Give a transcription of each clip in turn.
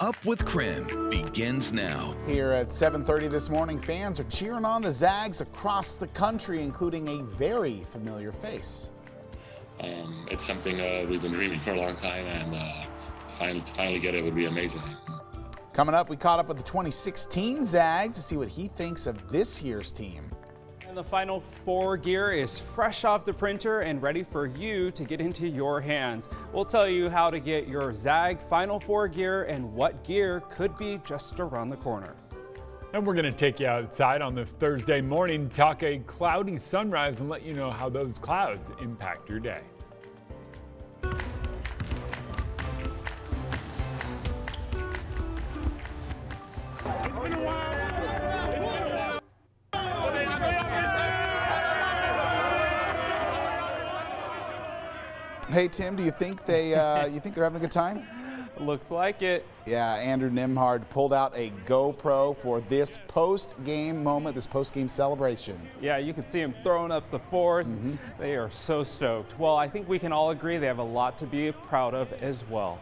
Up with KREM begins now. Here at 7:30 this morning, fans are cheering on the Zags across the country, including a very familiar face. It's something we've been dreaming for a long time, and to finally get it would be amazing. Coming up, we caught up with the 2016 Zags to see what he thinks of this year's team. And the Final Four gear is fresh off the printer and ready for you to get into your hands. We'll tell you how to get your Zag Final Four gear and what gear could be just around the corner. And we're going to take you outside on this Thursday morning, talk a cloudy sunrise, and let you know how those clouds impact your day. Hey Tim, do you think they're having a good time? Looks like it. Yeah, Andrew Nimhard pulled out a GoPro for this post-game moment, this post-game celebration. Yeah, you can see him throwing up the fours. They are so stoked. Well, I think we can all agree they have a lot to be proud of as well.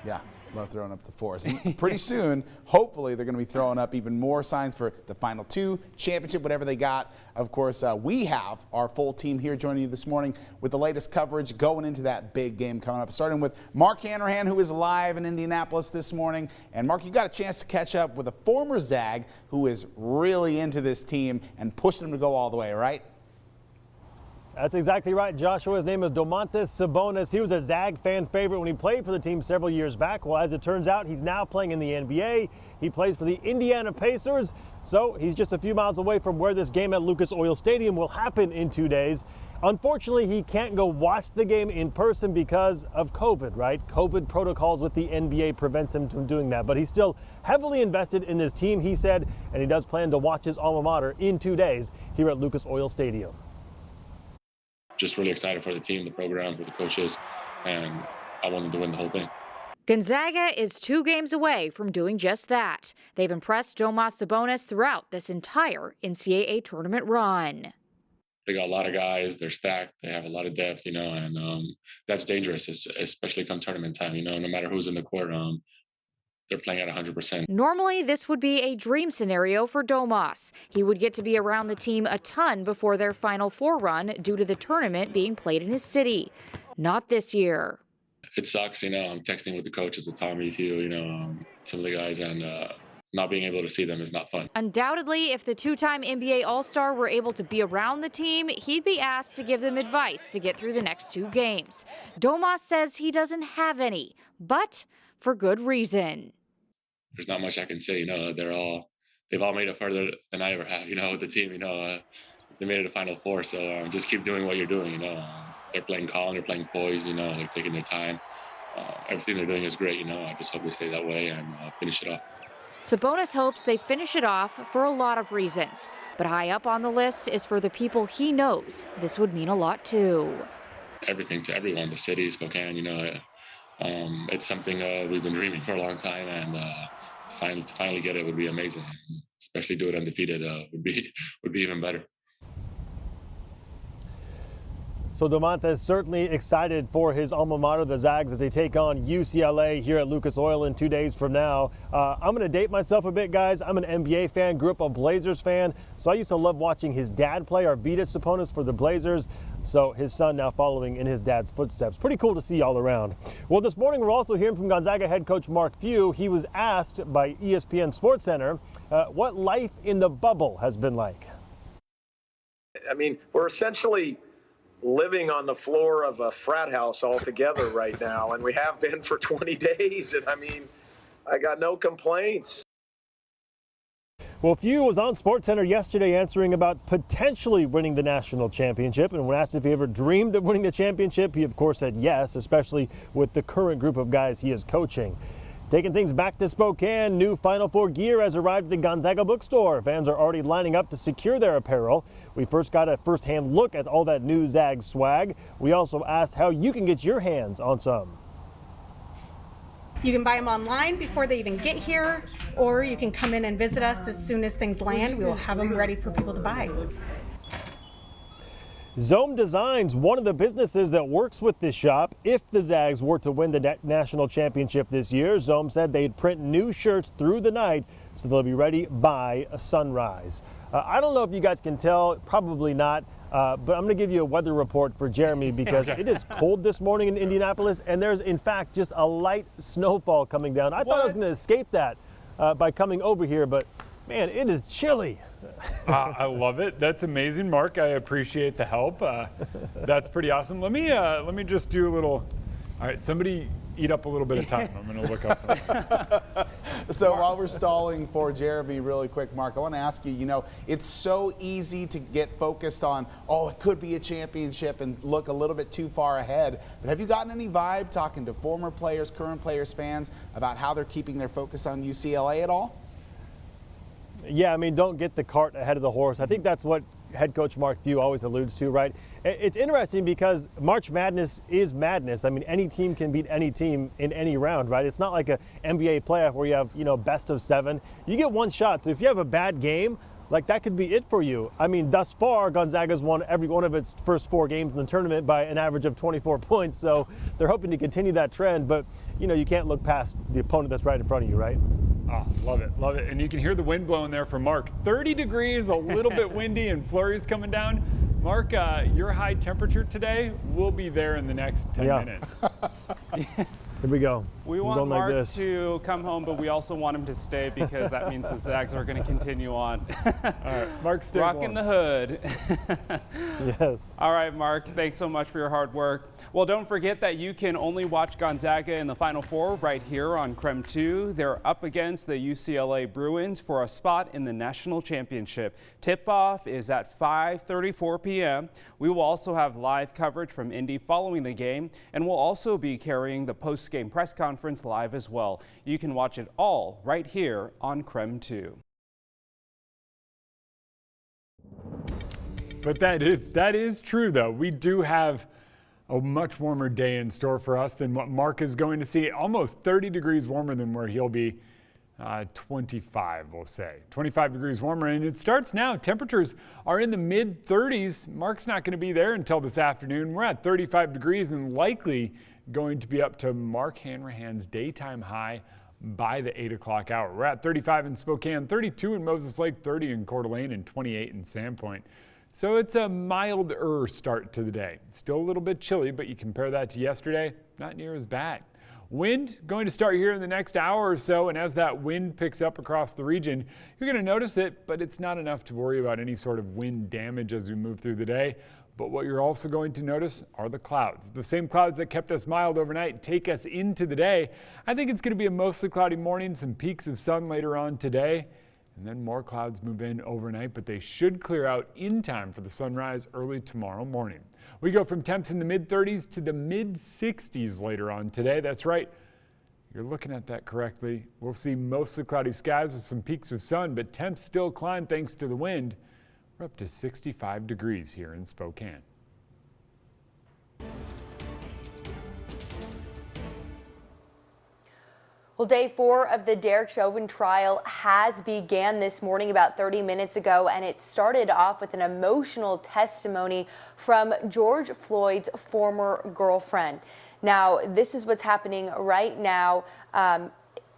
Yeah, love throwing up the fours. And pretty soon, hopefully, they're going to be throwing up even more signs for the Final Two, championship, whatever they got. Of course, we have our full team here joining you this morning with the latest coverage going into that big game coming up. Starting with Mark Hanrahan, who is live in Indianapolis this morning. And Mark, you got a chance to catch up with a former Zag who is really into this team and pushing them to go all the way, right? That's exactly right, Joshua. His name is Domantas Sabonis. He was a Zag fan favorite when he played for the team several years back. Well, as it turns out, he's now playing in the NBA. He plays for the Indiana Pacers, so he's just a few miles away from where this game at Lucas Oil Stadium will happen in 2 days. Unfortunately, he can't go watch the game in person because of COVID, right? COVID protocols with the NBA prevents him from doing that, but he's still heavily invested in this team, he said, and he does plan to watch his alma mater in 2 days here at Lucas Oil Stadium. Just really excited for the team, the program, for the coaches, and I wanted to win the whole thing. Gonzaga is 2 games away from doing just that. They've impressed Domantas Sabonis throughout this entire NCAA tournament run. They got a lot of guys, they're stacked, they have a lot of depth, and that's dangerous, especially come tournament time, no matter who's in the court, they're playing at 100%. Normally, this would be a dream scenario for Domas. He would get to be around the team a ton before their Final Four run due to the tournament being played in his city. Not this year. It sucks, I'm texting with the coaches, with Tommy, Theo, some of the guys, and not being able to see them is not fun. Undoubtedly, if the 2-time NBA All-Star were able to be around the team, he'd be asked to give them advice to get through the next 2 games. Domas says he doesn't have any, but for good reason. There's not much I can say, they've all made it further than I ever have, with the team, they made it to Final Four, so just keep doing what you're doing, they're playing calm, they're playing poised, they're taking their time. Everything they're doing is great, I just hope they stay that way and finish it off. Sabonis hopes they finish it off for a lot of reasons, but high up on the list is for the people he knows this would mean a lot to. Everything to everyone, the city, Spokane, it's something we've been dreaming for a long time, and to finally get it would be amazing. Especially do it undefeated would be even better. So Domantas certainly excited for his alma mater, the Zags, as they take on UCLA here at Lucas Oil in 2 days from now. I'm going to date myself a bit, guys. I'm an NBA fan, grew up a Blazers fan, so I used to love watching his dad play, Arvydas Sabonis, for the Blazers. So his son now following in his dad's footsteps. Pretty cool to see all around. Well, this morning we're also hearing from Gonzaga head coach Mark Few. He was asked by ESPN SportsCenter what life in the bubble has been like. I mean, we're essentially living on the floor of a frat house altogether right now, and we have been for 20 days. And I mean, I got no complaints. Well, Few was on SportsCenter yesterday answering about potentially winning the national championship. And when asked if he ever dreamed of winning the championship, he of course said yes, especially with the current group of guys he is coaching. Taking things back to Spokane, new Final Four gear has arrived at the Gonzaga bookstore. Fans are already lining up to secure their apparel. We first got a first-hand look at all that new Zag swag. We also asked how you can get your hands on some. You can buy them online before they even get here, or you can come in and visit us as soon as things land. We will have them ready for people to buy. Zohm Designs, one of the businesses that works with this shop. If the Zags were to win the national championship this year, Zohm said they'd print new shirts through the night so they'll be ready by sunrise. I don't know if you guys can tell, probably not, but I'm going to give you a weather report for Jeremy because it is cold this morning in Indianapolis, and there's in fact just a light snowfall coming down. I thought I was going to escape that by coming over here, but man, it is chilly. I love it. That's amazing, Mark. I appreciate the help. That's pretty awesome. Let me just do a little. All right, somebody eat up a little bit of time. I'm going to look up something. So while we're stalling for Jeremy really quick, Mark, I want to ask you, it's so easy to get focused on, it could be a championship and look a little bit too far ahead. But have you gotten any vibe talking to former players, current players, fans about how they're keeping their focus on UCLA at all? Yeah, I mean, don't get the cart ahead of the horse. I think that's what head coach Mark Few always alludes to, right? It's interesting because March Madness is madness. I mean, any team can beat any team in any round, right? It's not like a NBA playoff where you have, best of 7. You get one shot. So if you have a bad game, like that could be it for you. I mean, thus far, Gonzaga's won every one of its first 4 games in the tournament by an average of 24 points. So they're hoping to continue that trend, but you can't look past the opponent that's right in front of you, right? Oh, love it, love it. And you can hear the wind blowing there from Mark. 30 degrees, a little bit windy, and flurries coming down. Mark, your high temperature today will be there in the next 10 minutes. Here we go. We want Mark to come home, but we also want him to stay because that means the Zags are going to continue on. All right, Mark, stay rocking the hood. Yes. All right, Mark, thanks so much for your hard work. Well, don't forget that you can only watch Gonzaga in the Final Four right here on KREM 2. They're up against the UCLA Bruins for a spot in the national championship. Tip-off is at 5:34 p.m. We will also have live coverage from Indy following the game, and we'll also be carrying the post-game press conference live as well. You can watch it all right here on KREM 2. But that is true, though. We do have a much warmer day in store for us than what Mark is going to see. Almost 30 degrees warmer than where he'll be. 25, we'll say. 25 degrees warmer, and it starts now. Temperatures are in the mid-30s. Mark's not going to be there until this afternoon. We're at 35 degrees and likely going to be up to Mark Hanrahan's daytime high by the 8 o'clock hour. We're at 35 in Spokane, 32 in Moses Lake, 30 in Coeur d'Alene, and 28 in Sandpoint. So it's a milder start to the day. Still a little bit chilly, but you compare that to yesterday, not near as bad. Wind going to start here in the next hour or so, and as that wind picks up across the region, you're going to notice it, but it's not enough to worry about any sort of wind damage as we move through the day. But what you're also going to notice are the clouds. The same clouds that kept us mild overnight take us into the day. I think it's going to be a mostly cloudy morning, some peaks of sun later on today, and then more clouds move in overnight, but they should clear out in time for the sunrise early tomorrow morning. We go from temps in the mid-30s to the mid-60s later on today. That's right. You're looking at that correctly. We'll see mostly cloudy skies with some peaks of sun, but temps still climb thanks to the wind. We're up to 65 degrees here in Spokane. Well, day 4 of the Derek Chauvin trial has began this morning about 30 minutes ago, and it started off with an emotional testimony from George Floyd's former girlfriend. Now, this is what's happening right now.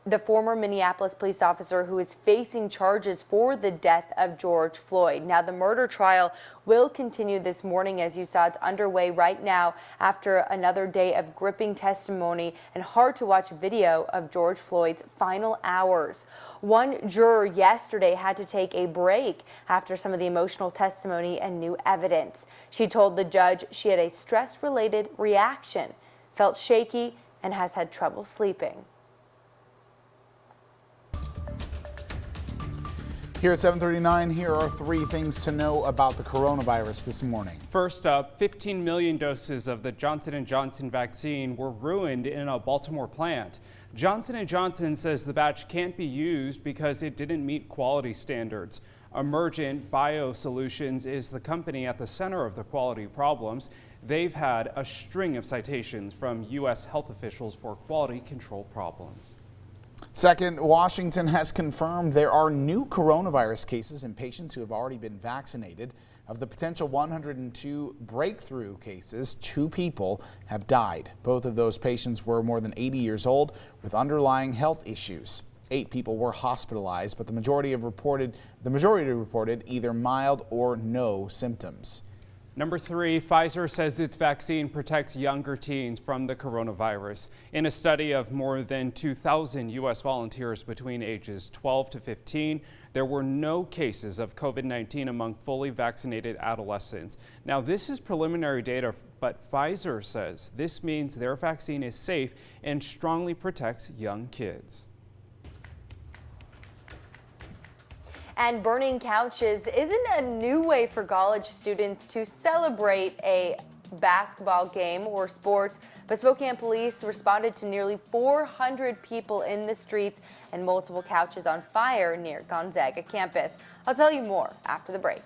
The former Minneapolis police officer who is facing charges for the death of George Floyd. Now, the murder trial will continue this morning. As you saw, it's underway right now after another day of gripping testimony and hard to watch video of George Floyd's final hours. One juror yesterday had to take a break after some of the emotional testimony and new evidence. She told the judge she had a stress-related reaction, felt shaky, and has had trouble sleeping. Here at 7:39, here are 3 things to know about the coronavirus this morning. First up, 15 million doses of the Johnson & Johnson vaccine were ruined in a Baltimore plant. Johnson & Johnson says the batch can't be used because it didn't meet quality standards. Emergent BioSolutions is the company at the center of the quality problems. They've had a string of citations from U.S. health officials for quality control problems. Second, Washington has confirmed there are new coronavirus cases in patients who have already been vaccinated. Of the potential 102 breakthrough cases, 2 people have died. Both of those patients were more than 80 years old with underlying health issues. 8 people were hospitalized, but the majority reported either mild or no symptoms. Number 3, Pfizer says its vaccine protects younger teens from the coronavirus. In a study of more than 2,000 U.S. volunteers between ages 12 to 15, there were no cases of COVID-19 among fully vaccinated adolescents. Now, this is preliminary data, but Pfizer says this means their vaccine is safe and strongly protects young kids. And burning couches isn't a new way for college students to celebrate a basketball game or sports, but Spokane police responded to nearly 400 people in the streets and multiple couches on fire near Gonzaga campus. I'll tell you more after the break.